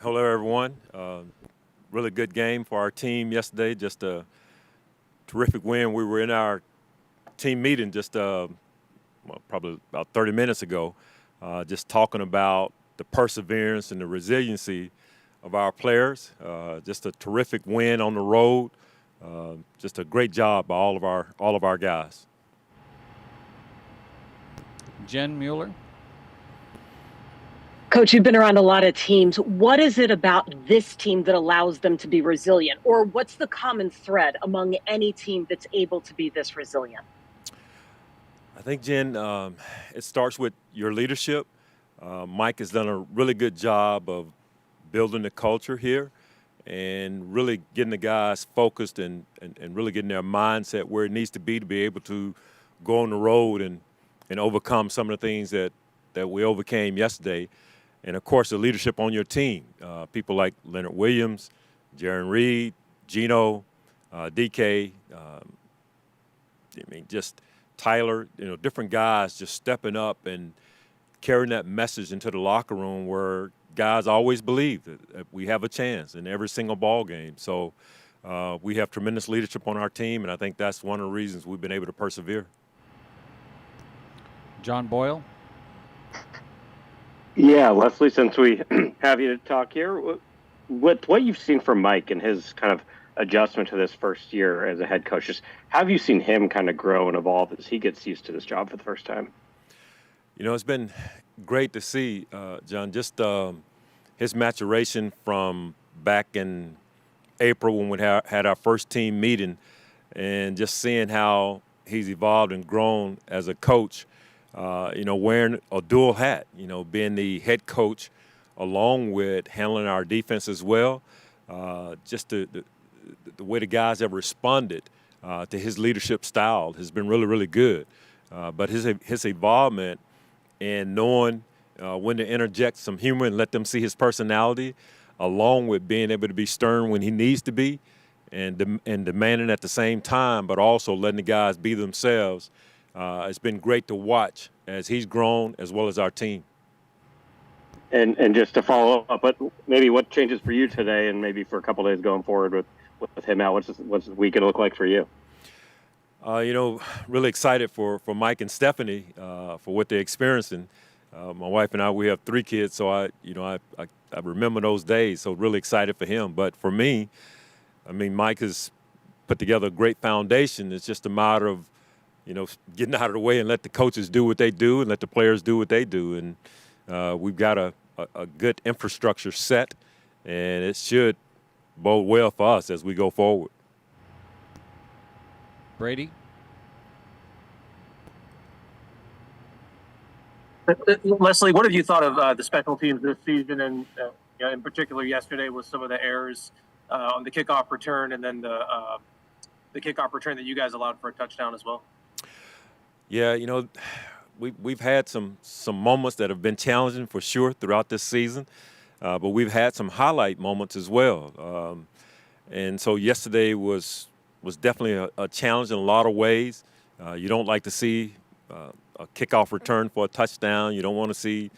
Hello, everyone. Really good game for our team yesterday. Just a terrific win. We were in our team meeting just probably about 30 minutes ago, just talking about the perseverance and the resiliency of our players. Just a terrific win on the road. Just a great job by all of our guys. Jen Mueller. Coach, you've been around a lot of teams. What is it about this team that allows them to be resilient? Or what's the common thread among any team that's able to be this resilient? I think, Jen, it starts with your leadership. Mike has done a really good job of building the culture here and really getting the guys focused and really getting their mindset where it needs to be able to go on the road and overcome some of the things that we overcame yesterday. And, of course, the leadership on your team, people like Leonard Williams, Jarran Reed, Geno, DK, just Tyler, different guys just stepping up and carrying that message into the locker room where guys always believe that we have a chance in every single ball game. So we have tremendous leadership on our team, and I think that's one of the reasons we've been able to persevere. John Boyle. Yeah, Leslie, since we have you to talk here, what you've seen from Mike and his kind of adjustment to this first year as a head coach, just how have you seen him kind of grow and evolve as he gets used to this job for the first time? It's been great to see, John, just his maturation from back in April when we had our first team meeting and just seeing how he's evolved and grown as a coach. Wearing a dual hat, being the head coach along with handling our defense as well. Just the way the guys have responded to his leadership style has been really, really good. But his involvement in knowing when to interject some humor and let them see his personality, along with being able to be stern when he needs to be and demanding at the same time, but also letting the guys be themselves. It's been great to watch as he's grown as well as our team. And just to follow up, but maybe what changes for you today and maybe for a couple of days going forward with him out? What's the week going to look like for you? Really excited for Mike and Stephanie for what they're experiencing. My wife and I, we have 3 kids, so I remember those days. So really excited for him. But for me, Mike has put together a great foundation. It's just a matter of getting out of the way and let the coaches do what they do and let the players do what they do. And we've got a good infrastructure set, and it should bode well for us as we go forward. Brady. Leslie, what have you thought of the special teams this season, and in particular yesterday with some of the errors on the kickoff return and then the kickoff return that you guys allowed for a touchdown as well? Yeah, we've had some moments that have been challenging for sure throughout this season, but we've had some highlight moments as well. And so yesterday was definitely a challenge in a lot of ways. You don't like to see a kickoff return for a touchdown. You don't want to see,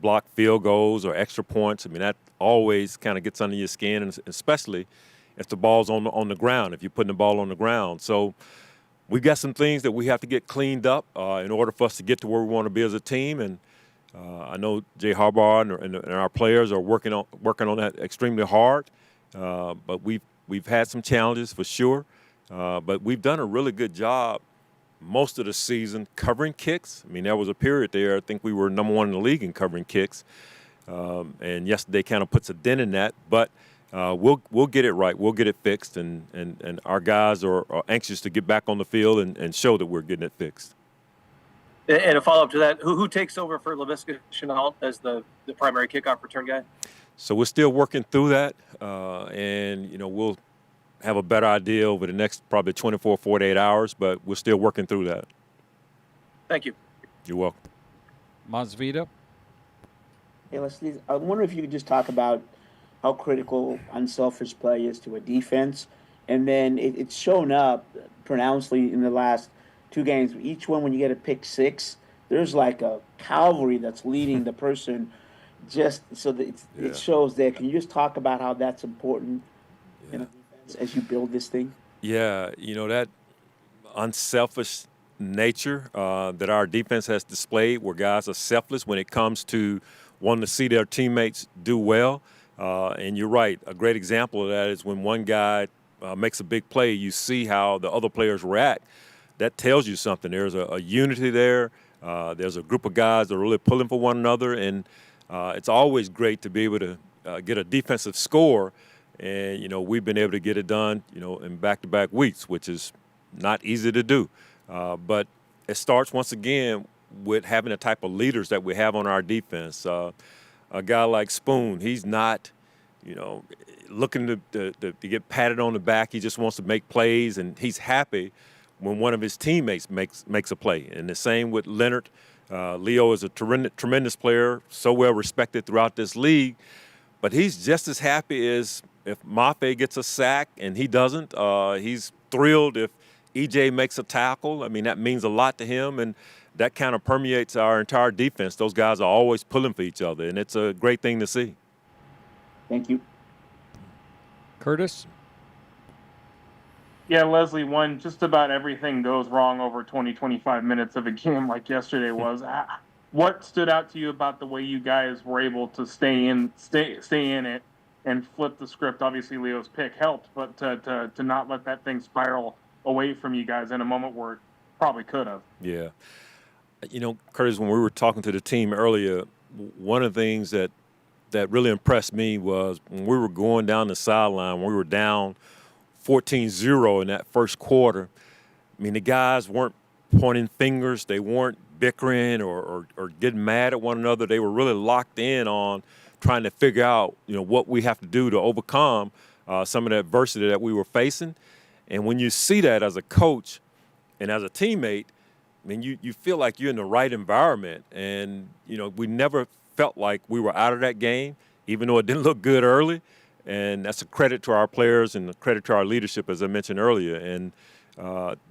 blocked field goals or extra points. That always kind of gets under your skin, and especially if the ball's on the ground, if you're putting the ball on the ground. So we've got some things that we have to get cleaned up in order for us to get to where we want to be as a team. And I know Jay Harbaugh and our players are working on that extremely hard. But we've had some challenges for sure. But we've done a really good job most of the season covering kicks. There was a period there, I think we were number 1 in the league in covering kicks. And yesterday kind of puts a dent in that. But we'll get it right. We'll get it fixed, and our guys are anxious to get back on the field and show that we're getting it fixed. And a follow-up to that, who takes over for Laviska Shenault as the primary kickoff return guy? So we're still working through that, and we'll have a better idea over the next probably 24, 48 hours, but we're still working through that. Thank you. You're welcome. Masvita. Hey, Leslie, I wonder if you could just talk about how critical unselfish play is to a defense. And then it's shown up pronouncedly in the last 2 games. Each one, when you get a pick 6, there's like a cavalry that's leading the person, just so that it shows there. Can you just talk about how that's important in a defense as you build this thing? Yeah, that unselfish nature that our defense has displayed, where guys are selfless when it comes to wanting to see their teammates do well. And you're right. A great example of that is when one guy makes a big play, you see how the other players react. That tells you something. There's a unity there. There's a group of guys that are really pulling for one another. And it's always great to be able to get a defensive score. And, we've been able to get it done, in back-to-back weeks, which is not easy to do. But it starts, once again, with having the type of leaders that we have on our defense. A guy like Spoon, he's not, looking to get patted on the back. He just wants to make plays, and he's happy when one of his teammates makes a play. And the same with Leonard. Leo is a tremendous player, so well respected throughout this league. But he's just as happy as if Mafe gets a sack and he doesn't. He's thrilled if EJ makes a tackle. I mean, that means a lot to him, and that kind of permeates our entire defense. Those guys are always pulling for each other, and it's a great thing to see. Thank you. Curtis? Yeah, Leslie, when just about everything goes wrong over 20, 25 minutes of a game like yesterday was, what stood out to you about the way you guys were able to stay in it and flip the script? Obviously, Leo's pick helped, but to not let that thing spiral away from you guys in a moment where it probably could have. Yeah. Curtis, when we were talking to the team earlier, one of the things that really impressed me was when we were going down the sideline, we were down 14-0 in that first quarter. I mean, the guys weren't pointing fingers. They weren't bickering or getting mad at one another. They were really locked in on trying to figure out, what we have to do to overcome some of the adversity that we were facing. And when you see that as a coach and as a teammate, I mean, you feel like you're in the right environment. And, we never felt like we were out of that game, even though it didn't look good early. And that's a credit to our players and a credit to our leadership, as I mentioned earlier. And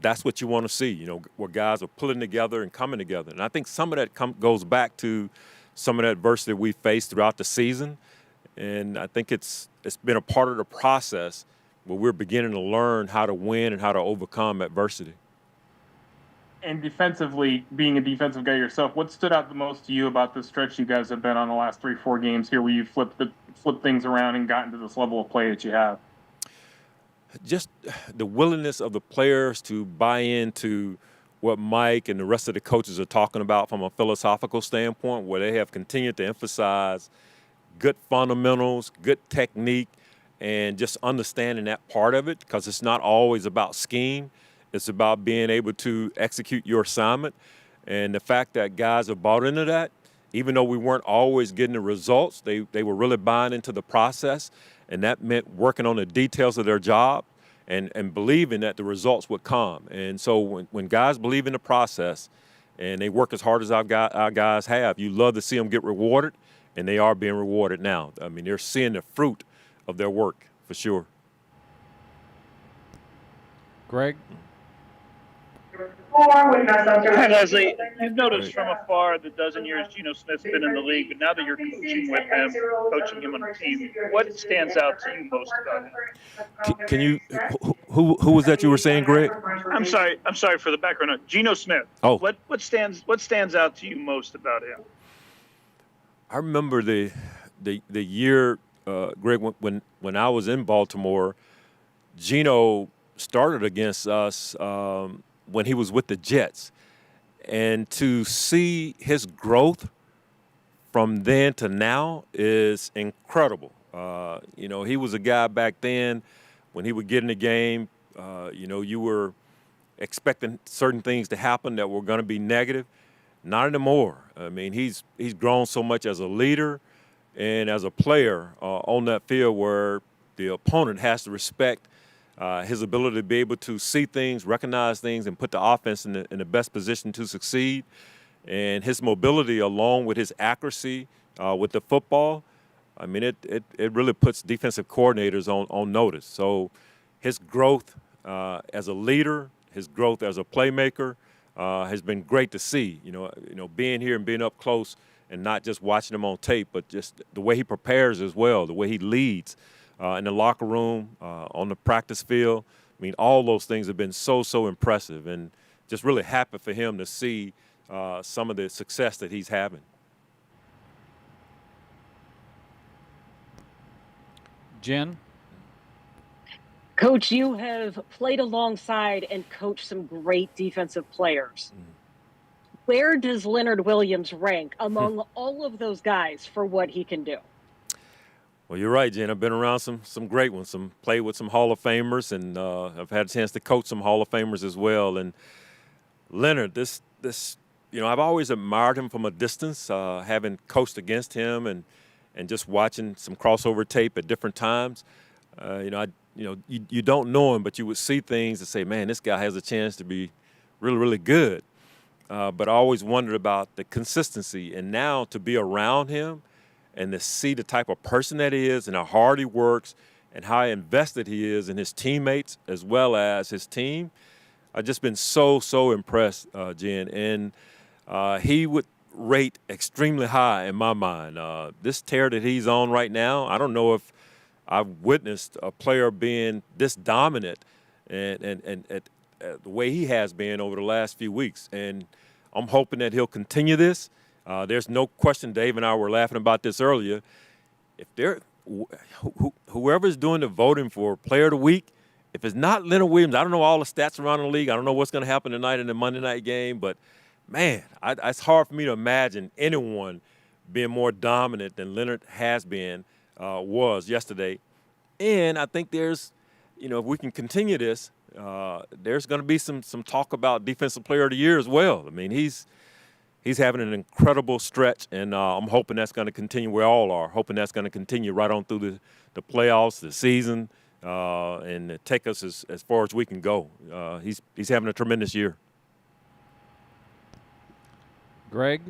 that's what you want to see, where guys are pulling together and coming together. And I think some of that goes back to some of the adversity we faced throughout the season. And I think it's been a part of the process where we're beginning to learn how to win and how to overcome adversity. And defensively, being a defensive guy yourself, what stood out the most to you about the stretch you guys have been on the last 3-4 games here, where you flipped things around and gotten to this level of play that you have? Just the willingness of the players to buy into what Mike and the rest of the coaches are talking about from a philosophical standpoint, where they have continued to emphasize good fundamentals, good technique, and just understanding that part of it, because it's not always about scheme. It's about being able to execute your assignment. And the fact that guys have bought into that, even though we weren't always getting the results, they were really buying into the process. And that meant working on the details of their job and believing that the results would come. And so when guys believe in the process and they work as hard as our guys have, you love to see them get rewarded, and they are being rewarded now. I mean, they're seeing the fruit of their work for sure. Greg? Hi, Leslie. You've noticed from afar the dozen years Geno Smith's been in the league, but now that you're coaching with him, coaching him on the team, what stands out to you most about him? Can you who was that you were saying, Greg? I'm sorry for the background. Geno Smith. Oh. What stands out to you most about him? I remember the year, Greg, when I was in Baltimore, Geno started against us when he was with the Jets. And to see his growth from then to now is incredible. He was a guy back then when he would get in the game, you were expecting certain things to happen that were going to be negative. Not anymore. I mean, he's grown so much as a leader and as a player on that field, where the opponent has to respect his ability to be able to see things, recognize things, and put the offense in the best position to succeed. And his mobility, along with his accuracy with the football, I mean, it really puts defensive coordinators on notice. So his growth as a leader, his growth as a playmaker has been great to see. Being here and being up close and not just watching him on tape, but just the way he prepares as well, the way he leads in the locker room, on the practice field. I mean, all those things have been so impressive, and just really happy for him to see some of the success that he's having. Jen? Coach, you have played alongside and coached some great defensive players. Where does Leonard Williams rank among all of those guys for what he can do? Well, you're right, Jen. I've been around some great ones, played with some Hall of Famers, and I've had a chance to coach some Hall of Famers as well. And Leonard, this I've always admired him from a distance, having coached against him and just watching some crossover tape at different times. You don't know him, but you would see things and say, man, this guy has a chance to be really, really good. But I always wondered about the consistency, and now to be around him and to see the type of person that he is and how hard he works and how invested he is in his teammates as well as his team, I've just been so impressed, Jen. And he would rate extremely high in my mind. This tear that he's on right now, I don't know if I've witnessed a player being this dominant and the way he has been over the last few weeks. And I'm hoping that he'll continue this. There's no question, Dave and I were laughing about this earlier. If whoever's doing the voting for Player of the Week, if it's not Leonard Williams, I don't know all the stats around the league. I don't know what's going to happen tonight in the Monday night game, but man, it's hard for me to imagine anyone being more dominant than Leonard has been, was yesterday. And I think there's, if we can continue this, there's going to be some talk about Defensive Player of the Year as well. I mean, he's having an incredible stretch, and I'm hoping that's going to continue. We all are hoping that's going to continue right on through the playoffs, the season, and take us as far as we can go. He's having a tremendous year. Greg?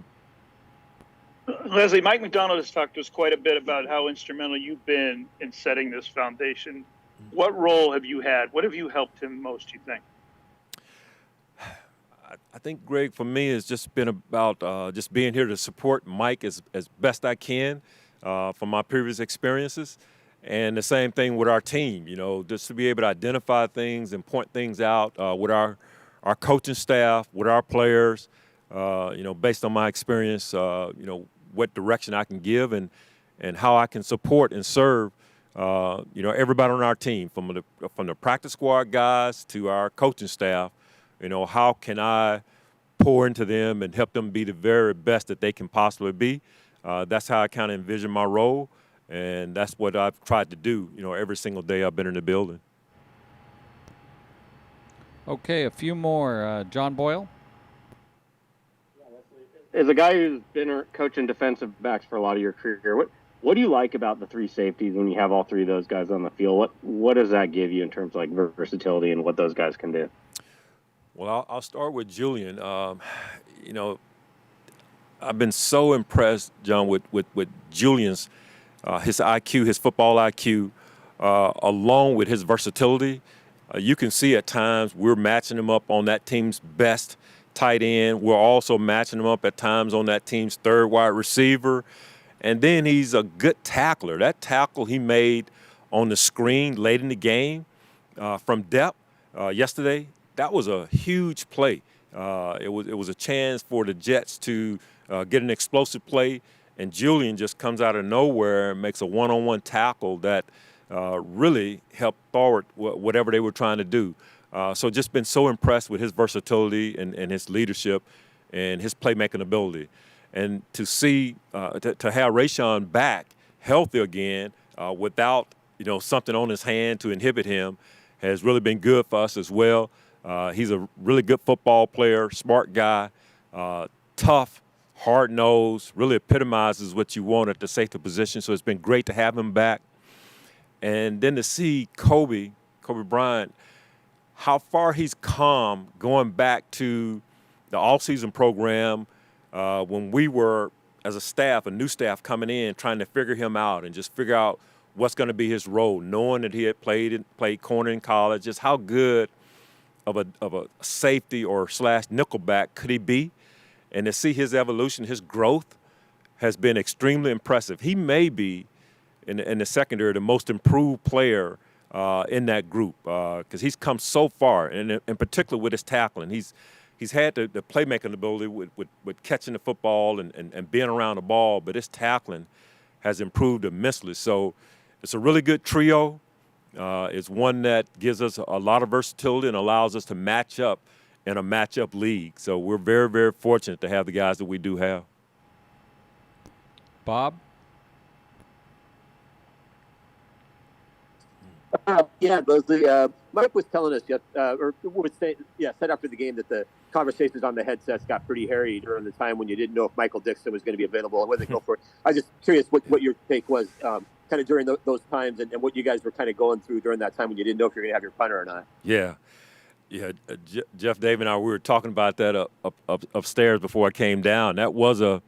Leslie, Mike McDonald has talked to us quite a bit about how instrumental you've been in setting this foundation. What role have you had? What have you helped him most, you think? I think, Greg, for me, it's just been about just being here to support Mike as best I can from my previous experiences. And the same thing with our team, just to be able to identify things and point things out with our coaching staff, with our players, based on my experience, what direction I can give and how I can support and serve, everybody on our team, from the practice squad guys to our coaching staff. How can I pour into them and help them be the very best that they can possibly be? That's how I kind of envision my role, and that's what I've tried to do, every single day I've been in the building. Okay, a few more. John Boyle? As a guy who's been coaching defensive backs for a lot of your career, what do you like about the three safeties when you have all three of those guys on the field? What does that give you in terms of versatility and what those guys can do? Well, I'll start with Julian. I've been so impressed, John, with Julian's his IQ, his football IQ, along with his versatility. You can see at times we're matching him up on that team's best tight end. We're also matching him up at times on that team's third wide receiver. And then he's a good tackler. That tackle he made on the screen late in the game from depth yesterday, that was a huge play. It was a chance for the Jets to get an explosive play, and Julian just comes out of nowhere and makes a one-on-one tackle that really helped forward whatever they were trying to do. So just been so impressed with his versatility and his leadership and his playmaking ability. And to see to have Rayshawn back healthy again without something on his hand to inhibit him has really been good for us as well. He's a really good football player, smart guy, tough, hard-nosed, really epitomizes what you want at the safety position. So it's been great to have him back. And then to see Coby Bryant, how far he's come going back to the all-season program when we were, as a staff, a new staff coming in, trying to figure him out and just figure out what's going to be his role, knowing that he had played corner in college, just how good of a safety or / nickelback could he be, and to see his evolution, his growth has been extremely impressive. He may be, in the secondary, the most improved player in that group because he's come so far, and in particular with his tackling. He's had the playmaking ability with catching the football and being around the ball, but his tackling has improved immensely. So it's a really good trio. It's one that gives us a lot of versatility and allows us to match up in a matchup league. So we're very, very fortunate to have the guys that we do have. Bob? Yeah, Leslie. Mike was telling us, said after the game that the conversations on the headsets got pretty hairy during the time when you didn't know if Michael Dickson was going to be available and whether they go for it. I was just curious what your take was kind of during those times and what you guys were kind of going through during that time when you didn't know if you were going to have your punter or not. Yeah. Jeff, Dave, and I, we were talking about that upstairs before I came down. That was a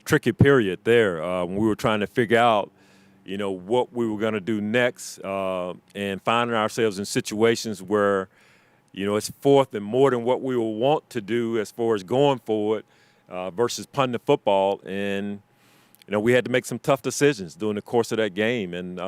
tricky period there when we were trying to figure out, what we were going to do next and finding ourselves in situations where, it's fourth and more than what we will want to do as far as going forward versus punting the football. And, we had to make some tough decisions during the course of that game. And,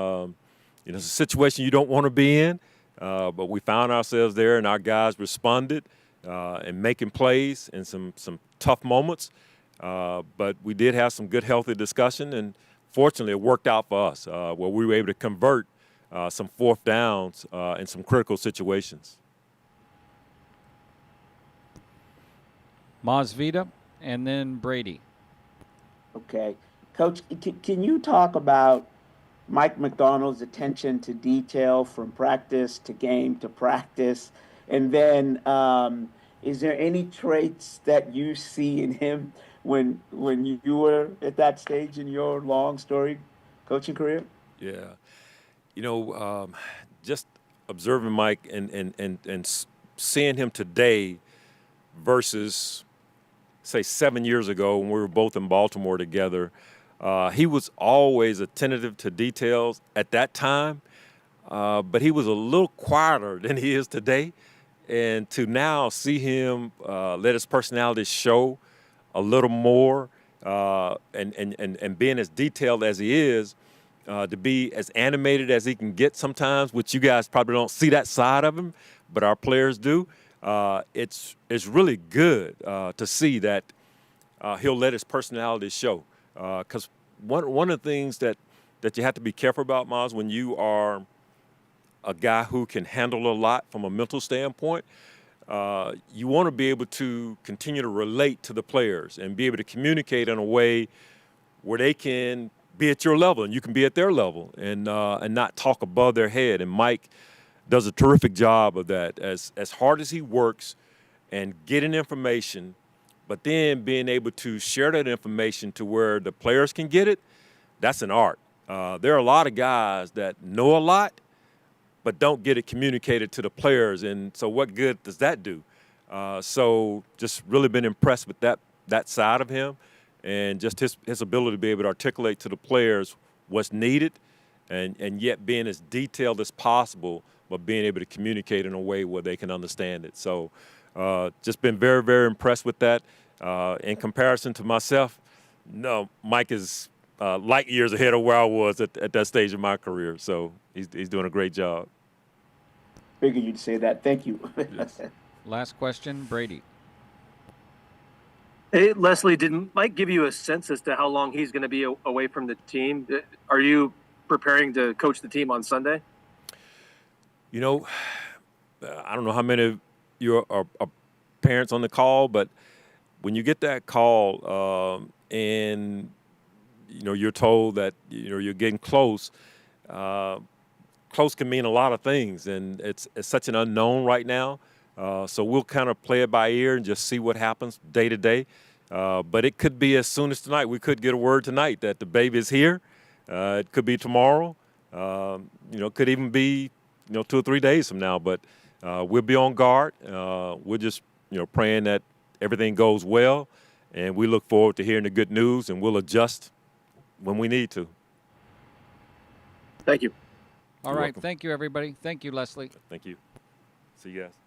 it's a situation you don't want to be in, but we found ourselves there and our guys responded and making plays in some tough moments. But we did have some good, healthy discussion, and fortunately it worked out for us where we were able to convert some fourth downs in some critical situations. Masvita, and then Brady. Okay. Coach, can you talk about Mike Macdonald's attention to detail from practice to game to practice? And then is there any traits that you see in him when you were at that stage in your long, storied coaching career? Yeah. Just observing Mike and seeing him today versus, say, 7 years ago when we were both in Baltimore together, he was always attentive to details at that time, but he was a little quieter than he is today. And to now see him let his personality show a little more and being as detailed as he is, to be as animated as he can get sometimes, which you guys probably don't see that side of him, but our players do. It's really good to see that he'll let his personality show. Because one of the things that you have to be careful about, Miles, when you are a guy who can handle a lot from a mental standpoint, you want to be able to continue to relate to the players and be able to communicate in a way where they can be at your level and you can be at their level and not talk above their head. And Mike does a terrific job of that. As hard as he works and getting information, but then being able to share that information to where the players can get it, that's an art. There are a lot of guys that know a lot, but don't get it communicated to the players. And so what good does that do? So just really been impressed with that side of him and just his ability to be able to articulate to the players what's needed and yet being as detailed as possible, but being able to communicate in a way where they can understand it. So just been very, very impressed with that. In comparison to myself, no, Mike is light years ahead of where I was at that stage of my career. So he's doing a great job. Figured you'd say that. Thank you. Yes. Last question, Brady. Hey, Leslie, did Mike give you a sense as to how long he's going to be away from the team? Are you preparing to coach the team on Sunday? I don't know how many of you are parents on the call, but when you get that call and you're told that you're getting close, close can mean a lot of things, and it's such an unknown right now. So we'll kind of play it by ear and just see what happens day to day. But it could be as soon as tonight. We could get a word tonight that the baby is here. It could be tomorrow. It could even be 2 or 3 days from now. But we'll be on guard. We're just praying that everything goes well, and we look forward to hearing the good news, and we'll adjust when we need to. Thank you. All You're right. welcome. Thank you, everybody. Thank you, Leslie. Thank you. See you guys.